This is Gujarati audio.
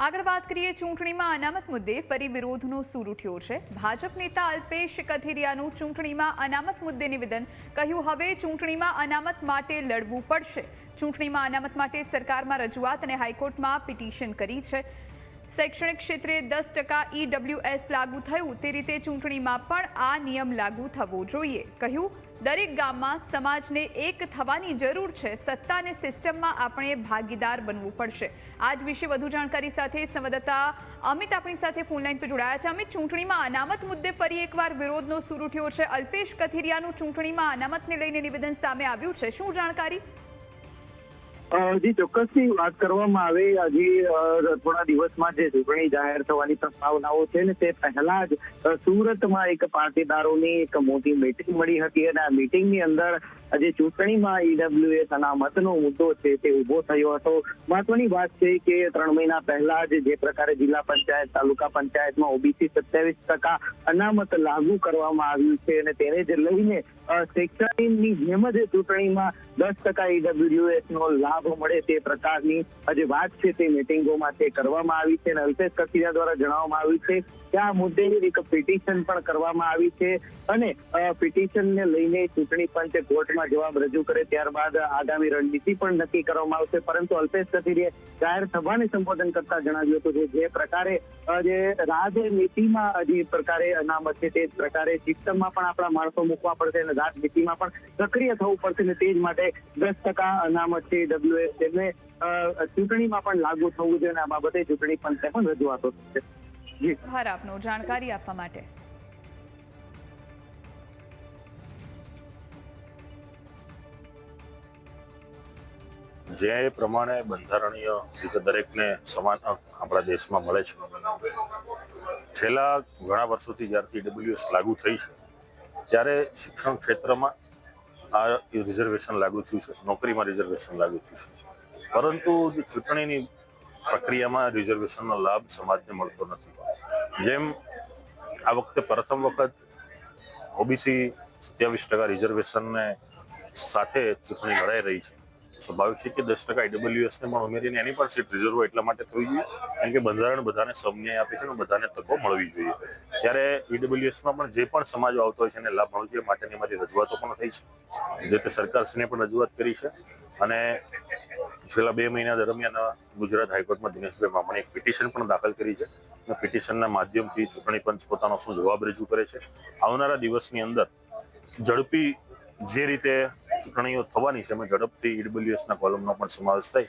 આગળ વાત કરીએ ચૂંટણીમાં અનામત મુદ્દે ફરી વિરોધનો સૂર ઉઠ્યો છે। ભાજપ નેતા અલ્પેશ કથિરિયાનું ચૂંટણીમાં અનામત મુદ્દે નિવેદન। કહ્યું હવે ચૂંટણીમાં અનામત માટે લડવું પડશે। ચૂંટણીમાં અનામત માટે સરકારમાં રજૂઆત અને હાઈકોર્ટમાં પિટિશન કરી છે। શૈક્ષણિક ક્ષેત્રે 10% EWS લાગુ થયું તે રીતે ચૂંટણીમાં પણ આ નિયમ લાગુ થવો જોઈએ। કહ્યું દરેક ગામમાં સમાજને એક થવાની જરૂર છે। સત્તા અને સિસ્ટમમાં આપણે ભાગીદાર બનવું પડશે। આજ વિશે વધુ જાણકારી સાથે સંવાદદાતા અમિત આપણી સાથે ફોનલાઈન પર જોડાયા છે। અમિત, ચૂંટણીમાં અનામત મુદ્દે ફરી એકવાર વિરોધનો સૂર ઉઠ્યો છે। અલ્પેશ કથિરિયાનું ચૂંટણીમાં અનામતને લઈને નિવેદન સામે આવ્યું છે। શું જાણકારી? જી ચોક્કસની વાત કરવામાં આવે હજી થોડા દિવસમાં જે ચૂંટણી જાહેર થવાની સંભાવનાઓ છે ને તે પહેલા જ સુરતમાં એક પાટીદારોની એક મોટી મીટિંગ મળી હતી અને આ મીટિંગની અંદર જે ચૂંટણીમાં EWS અનામતનો મુદ્દો છે તે ઉભો થયો હતો। મહત્વની વાત છે કે 3 મહિના પહેલા જ જે પ્રકારે જિલ્લા પંચાયત તાલુકા પંચાયતમાં OBC 27% અનામત લાગુ કરવામાં આવ્યું છે અને તેને જ લઈને શૈક્ષણિકની જેમ જ ચૂંટણીમાં 10% EWS નો લાભ મળે તે પ્રકારની જે વાત છે તે મીટિંગોમાં તે કરવામાં આવી છે અને અલ્પેશ કથિરિયા દ્વારા જણાવવામાં આવ્યું છે કે આ મુદ્દે એક પિટિશન પણ કરવામાં આવી છે અને પિટિશનને લઈને ચૂંટણી પંચે કોર્ટમાં જવાબ રજૂ કરે ત્યારબાદ આગામી રણનીતિ પણ નક્કી કરવામાં આવશે। પરંતુ અલ્પેશ કથિરિયાએ જાહેર સભાને સંબોધન કરતા જણાવ્યું હતું કે જે પ્રકારે જે રાજનીતિમાં જે પ્રકારે અનામત છે તે પ્રકારે સિસ્ટમમાં પણ આપણા માણસો મૂકવા પડશે અને રાજનીતિમાં પણ સક્રિય થવું પડશે અને તે જ માટે 10% અનામત છે EWS તેને ચૂંટણીમાં પણ લાગુ થવું જોઈએ અને આ બાબતે ચૂંટણી પંચે પણ રજૂઆતો થશે। આભાર આપનો જાણકારી આપવા માટે। જે પ્રમાણે બંધારણીય રીતે દરેકને સમાન હક આપણા દેશમાં મળે છે, છેલ્લા ઘણા વર્ષોથી જ્યારથી EWS લાગુ થઈ છે ત્યારે શિક્ષણ ક્ષેત્રમાં આ રિઝર્વેશન લાગુ થયું છે, નોકરીમાં રિઝર્વેશન લાગુ થયું છે, પરંતુ જે ચૂંટણીની પ્રક્રિયામાં રિઝર્વેશનનો લાભ સમાજને મળતો નથી। જેમ આ વખતે પ્રથમ વખત OBC 27% રિઝર્વેશનને સાથે ચૂંટણી લડાઈ રહી છે, સ્વાભાવિક છે કે 10% EWS ને પણ ઉમેરીને એની પણ સીટ રિઝર્વ એટલા માટે થવી જોઈએ કારણ કે બંધારણ બધાને સમન્યાય આપે છે અને બધાને તકો મળવી જોઈએ। ત્યારે EWSમાં પણ જે પણ સમાજો આવતો હોય છે એને લાભ મળવો જોઈએ માટેની મારી રજૂઆતો પણ થઈ છે, જે તે સરકારશ્રીને પણ રજૂઆત કરી છે અને છેલ્લા 2 મહિના દરમિયાન ગુજરાત હાઈકોર્ટમાં દિનેશભાઈ મામણીએ એક પિટિશન પણ દાખલ કરી છે અને પિટિશનના માધ્યમથી ચૂંટણી પંચ પોતાનો શું જવાબ રજૂ કરે છે। આવનારા દિવસની અંદર ઝડપી જે રીતે ચૂંટણીઓ થવાની છે એમાં ઝડપથી EWSના કોલમનો પણ સમાવેશ થાય